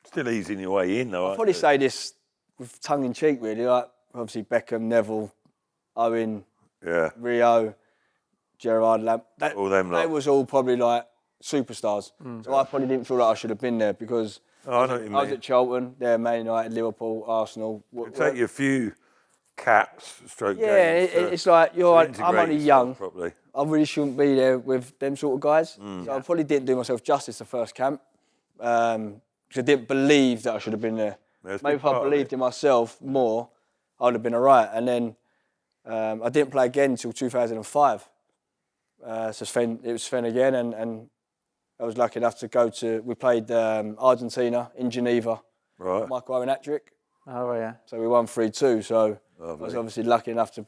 Still easing your way in, though. I'll probably say this with tongue in cheek, really. Like obviously Beckham, Neville, Owen, Rio, Gerrard, Lamb. All them lot. They was all probably like superstars. So I probably didn't feel like I should have been there because I know what you mean. I was at Charlton, there, Man United, Liverpool, Arsenal. It'll take you a few caps, stroke games. It's like I'm only young. Properly. I really shouldn't be there with them sort of guys. So I probably didn't do myself justice the first camp because I didn't believe that I should have been there. Maybe if I believed in myself more, I would have been all right. And then I didn't play again until 2005. So it was Sven again, and I was lucky enough to go to. We played Argentina in Geneva. Right. Michael Owen hat-trick. Oh, yeah. So we won 3-2. So I was obviously lucky enough to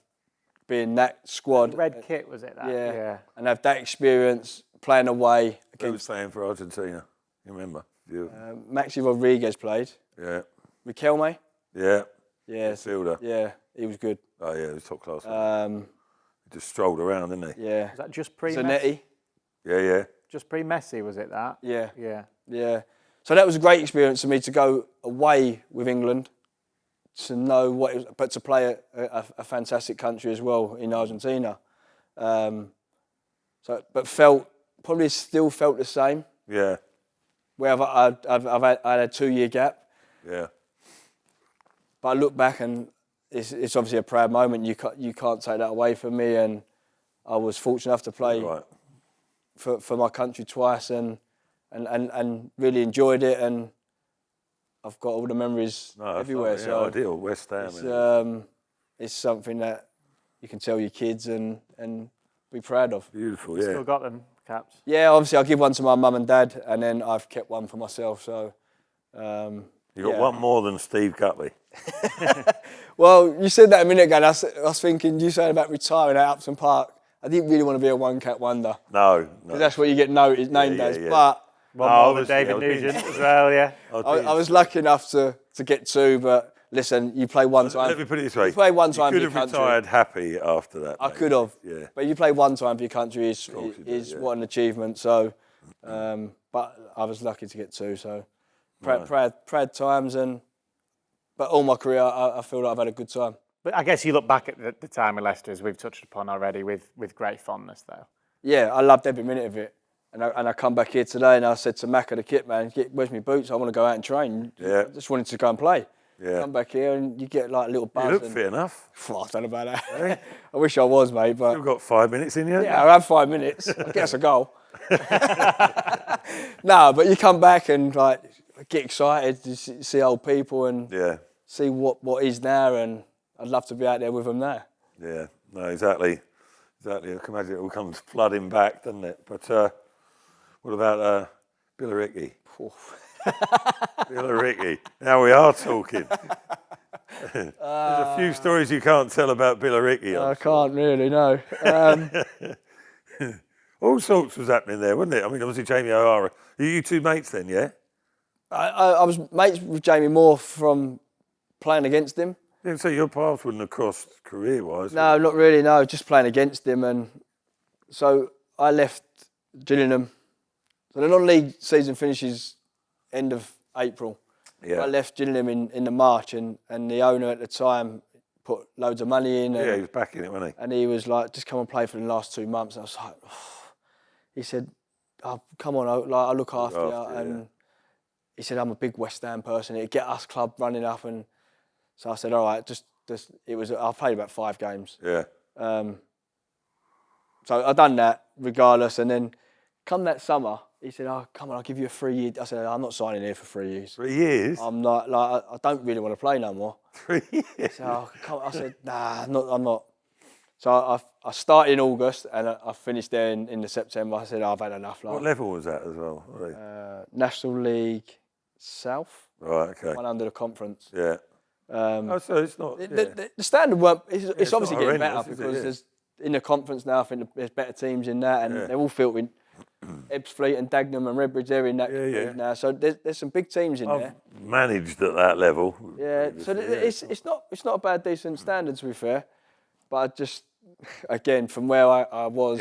be in that squad. Red kit, was it? That? Yeah. And have that experience playing away. Who was playing for Argentina? You remember? Maxi Rodriguez played. Yeah. Riquelme. Yeah. Yeah. Midfielder. Yeah, he was good. Oh, yeah, he was top class. He just strolled around, didn't he? Yeah. Was that just pre-Messi? Zanetti. Yeah. Just pre-Messi, was it that? Yeah. Yeah. So that was a great experience for me to go away with England, to know what it was, but to play a fantastic country as well in Argentina. But probably still felt the same. Yeah. Where I had a 2-year gap. Yeah. But I look back and it's obviously a proud moment. You can't take that away from me, and I was fortunate enough to play for my country twice, and really enjoyed it, and I've got all the memories everywhere. So ideal, West Ham. It's something that you can tell your kids and be proud of. Beautiful, Still got them caps? Yeah, obviously I'll give one to my mum and dad, and then I've kept one for myself. So you got one more than Steve Gutley. Well, you said that a minute ago, and I was thinking, you said about retiring at Upton Park. I didn't really want to be a one-cap wonder. No. Because that's what you get named as. Yeah. But One more than David Nugent as well, yeah. I was lucky enough to get 2, but listen, you play one time. Let me put it this way. You play one time for you your could have country. retired happy after that. I could have. Yeah. But you play one time for your country is did, what an achievement. So, but I was lucky to get 2. So, proud times, but all my career, I feel like I've had a good time. But I guess you look back at the time with Leicester, as we've touched upon already, with great fondness, though. Yeah, I loved every minute of it. And I come back here today and I said to Macca, the kit man, where's my boots? I want to go out and train. Yeah. I just wanted to go and play. Yeah. Come back here and you get like a little buzz. You look fit enough. I don't know about that. I wish I was, mate. But You've got 5 minutes in you. yeah, I have 5 minutes. I guess a goal. No, but you come back and like get excited to see old people and see what is now, and I'd love to be out there with them now. Yeah, no, exactly. I can imagine it all comes flooding back, doesn't it? But what about Billericay? Billericay. Now we are talking. There's a few stories you can't tell about Billericay. I can't really, no. All sorts was happening there, wasn't it? I mean, obviously Jamie O'Hara. Are you two mates then, yeah? I was mates with Jamie Moore from playing against him. Yeah, so your paths wouldn't have crossed career-wise. No, not really, no. Just playing against him. And so I left Gillingham. So the non-league season finishes end of April. Yeah. I left Gillingham in the March, and the owner at the time put loads of money in. And, Yeah, he was backing it, wasn't he? and he was like, just come and play for the last 2 months. And I was like, he said, oh, come on, I'll look after you. And he said, I'm a big West Ham person. It'd get us club running up. And so I said, all right, I played about 5 games. Yeah. So I done that regardless. And then come that summer, he said, "Oh, come on, I'll give you a 3 year." I said, "I'm not signing here for 3 years. 3 years? I'm not like I don't really want to play no more." 3 years? So I said, "Nah, I'm not." So I started in August and I finished there in the September. I said, I've had enough. What level was that as well? National League South. Right, okay. One under the conference. Yeah. So it's not... The standard weren't... It's obviously getting better because there's in the conference now. I think there's better teams in that, and they're all filtering. Ebbsfleet and Dagenham and Redbridge, they're in that league now. So there's some big teams in there. Managed at that level. Yeah, so it's not a bad, decent standard, to be fair. But I just, again, from where I was,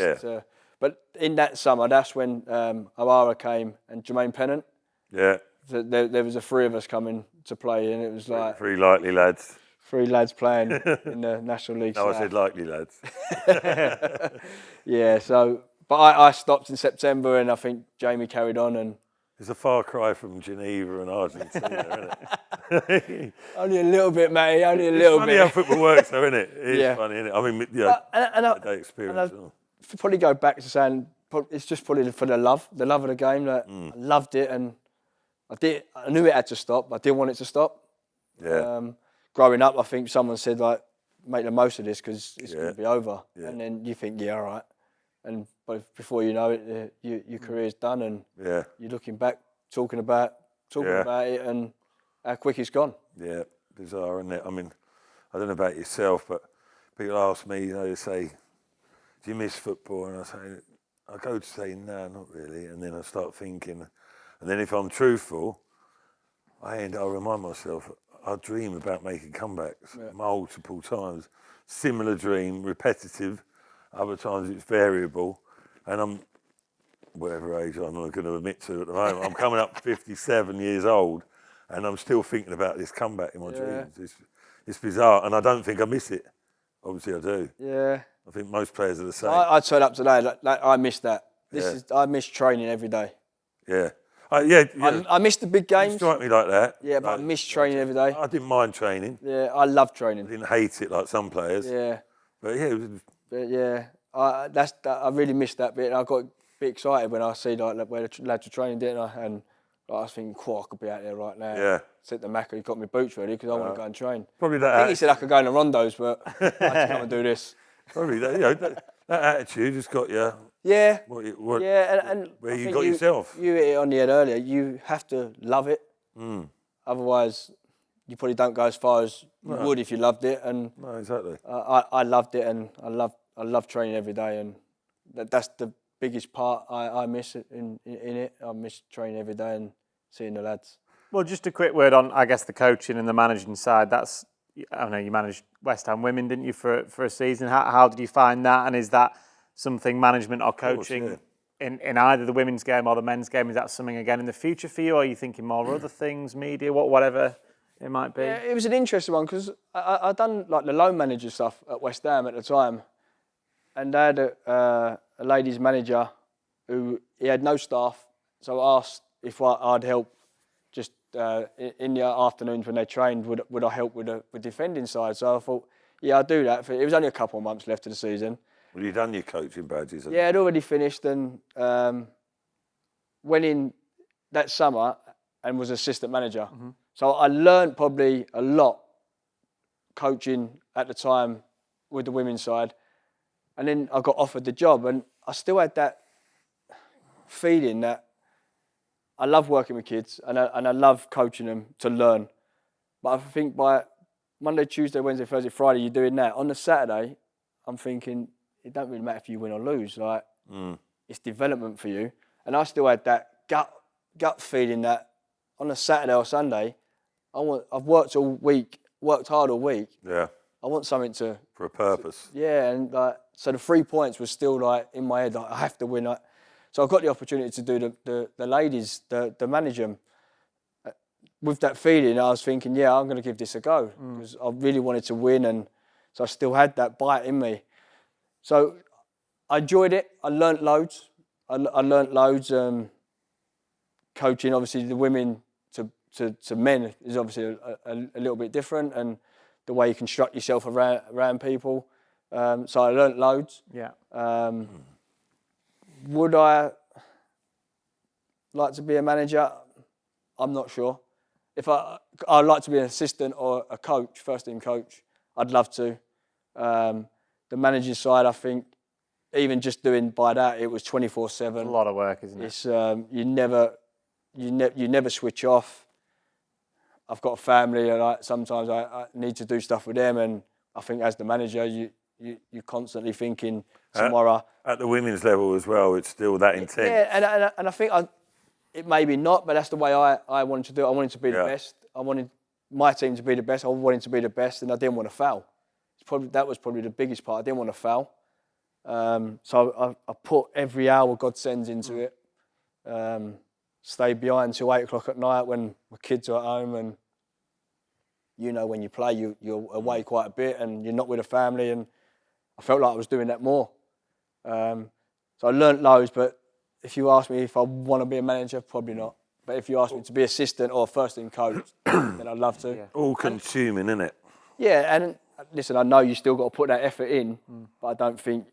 but in that summer, that's when O'Hara came and Jermaine Pennant. Yeah. So there was the three of us coming to play, and it was like... Three likely lads. Three lads playing in the National League. No, I said likely lads. Yeah, so... But I stopped in September, and I think Jamie carried on. And it's a far cry from Geneva and Argentina, isn't it? Only a little bit, Matty. Only a little bit. It's funny how football works, though, isn't it? It's funny, isn't it? I mean, day experience. And I probably go back to saying it's just probably for the love of the game. Like, I loved it, and I knew it had to stop. I didn't want it to stop. Yeah. Growing up, I think someone said like, make the most of this because it's going to be over. Yeah. And then you think, all right. And before you know it, your career's done, and you're looking back, talking about it, and how quick it's gone. Yeah, bizarre, isn't it? I mean, I don't know about yourself, but people ask me, they say, "Do you miss football?" And I go to say, "No, not really." And then I start thinking, and then if I'm truthful, I remind myself, I dream about making comebacks multiple times, similar dream, repetitive. Other times it's variable, and I'm, whatever age I'm not going to admit to at the moment, I'm coming up 57 years old, and I'm still thinking about this comeback in my dreams. It's bizarre, and I don't think I miss it. Obviously I do. Yeah. I think most players are the same. I turn up today, like I miss that. I miss training every day. Yeah. I miss the big games. You strike me like that. Yeah, but I miss training every day. I didn't mind training. Yeah, I love training. I didn't hate it like some players. Yeah. But yeah, But yeah, I really missed that bit. I got a bit excited when I see like where the lads were training, didn't I? And I was thinking, I could be out there right now. Yeah. Said to Macca, he got me boots ready because I want to go and train. Probably that. I think he said I could go in the rondos, but I had to come and do this. Probably that. That attitude has got you. Yeah. And where you got yourself. You hit it on the head earlier. You have to love it. Otherwise, you probably don't go as far as you would if you loved it. And no, exactly. I loved it, and I love training every day, and that's the biggest part I miss in it. I miss training every day and seeing the lads. Well, just a quick word on, I guess, the coaching and the managing side. I know you managed West Ham Women, didn't you, for a season? How did you find that? And is that something, management or coaching, in either the women's game or the men's game, is that something again in the future for you? Or are you thinking more other things, media, whatever it might be? Yeah, it was an interesting one because I'd done like the loan manager stuff at West Ham at the time, and I had a ladies manager who he had no staff, so I asked if I'd help just in the afternoons when they trained. Would I help with the defending side? So I thought, yeah, I'd do that. It was only a couple of months left of the season. Well, you done your coaching badges? Yeah, I'd already finished and went in that summer and was assistant manager. Mm-hmm. So I learned probably a lot coaching at the time with the women's side. And then I got offered the job, and I still had that feeling that I love working with kids and I love coaching them to learn. But I think by Monday, Tuesday, Wednesday, Thursday, Friday, you're doing that. On the Saturday, I'm thinking, it don't really matter if you win or lose. Like, it's development for you. And I still had that gut feeling that on a Saturday or Sunday, I've worked all week, worked hard all week. Yeah. I want something for a purpose. Yeah, and so the 3 points was still like in my head. Like, I have to win. So I got the opportunity to do the ladies, the manager. With that feeling, I was thinking, yeah, I'm going to give this a go because I really wanted to win, and so I still had that bite in me. So I enjoyed it. I learnt loads. I learnt loads. Coaching, obviously, the women to men is obviously a little bit different, and the way you construct yourself around people. So I learnt loads. Yeah. Would I like to be a manager? I'm not sure. If I'd like to be an assistant or a coach, first team coach, I'd love to. The manager's side, I think, even just doing by that, it was 24/7. A lot of work, isn't it? It's you never switch off. I've got a family, and sometimes I need to do stuff with them, and I think as the manager, you're constantly thinking tomorrow. At the women's level as well, it's still that intense. Yeah, and I think it may be not, but that's the way I wanted to do it. I wanted to be the best. I wanted my team to be the best. I wanted to be the best, and I didn't want to foul. That was probably the biggest part. I didn't want to foul. So I put every hour God sends into it. Stay behind till 8 o'clock at night when my kids are at home, and when you play, you're away quite a bit, and you're not with a family. And I felt like I was doing that more. So I learnt loads, but if you ask me if I want to be a manager, probably not. But if you ask me to be assistant or first team coach, then I'd love to. Yeah. All consuming, isn't it? Yeah, and listen, I know you still got to put that effort in, but I don't think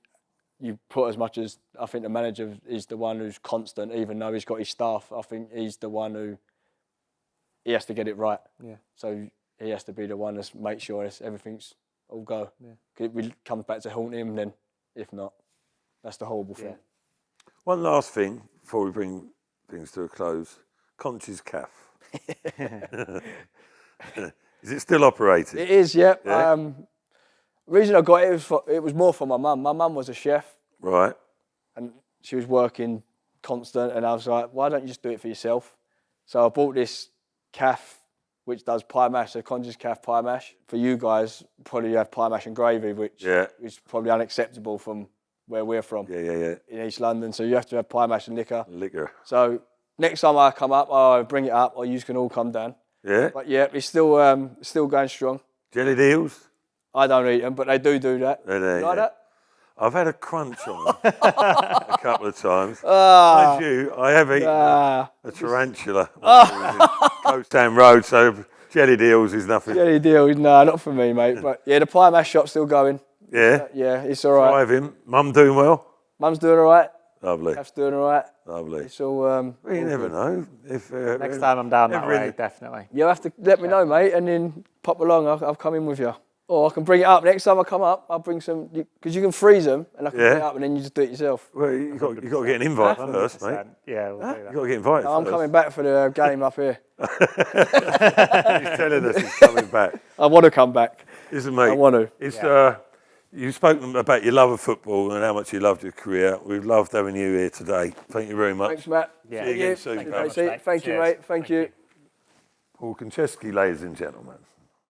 you put as much as I think the manager is the one who's constant, even though he's got his staff. I think he's the one who he has to get it right. Yeah. So he has to be the one to make sure everything's all go. Yeah. 'Cause it comes back to haunt him then. If not, that's the horrible thing. One last thing before we bring things to a close. Conch's calf. Is it still operating? It is, yeah. The reason I got it was more for my mum. My mum was a chef. Right. And she was working constant, and I was like, why don't you just do it for yourself? So I bought this calf, which does pie mash, so Conch's calf pie mash. For you guys, probably you have pie mash and gravy, which is probably unacceptable from where we're from. Yeah. In East London, so you have to have pie mash and liquor. So next time I come up, I'll bring it up, or you can all come down. Yeah. But yeah, it's still going strong. Jellied eels? I don't eat them, but they do that. You like that? I've had a crunch on them a couple of times. As you, I have eaten a tarantula on Coast Town Road, so jellied eels is nothing. Jellied eels, no, not for me, mate. But yeah, the pie mash shop's still going. Yeah? Yeah, it's all right. Thriving. Mum doing well? Mum's doing all right. Lovely. Calf's doing all right. Lovely. It's all... well, you never know. If next time I'm down that way, definitely. You'll have to let me know, mate, and then pop along. I'll come in with you. Or I can bring it up. Next time I come up, I'll bring some... Because you can freeze them, and I can bring it up, and then you just do it yourself. Well, you've got to get an invite first, mate. Yeah, we'll do that. You've got to get invited I'm coming back for the game up here. He's telling us he's coming back. I want to come back. Listen, mate. I want to. It's, you've spoken about your love of football and how much you loved your career. We've loved having you here today. Thank you very much. Thanks, Matt. Yeah. See you again soon. Thank you. Cheers. Thank you, mate. Thank you. Paul Konchesky, ladies and gentlemen.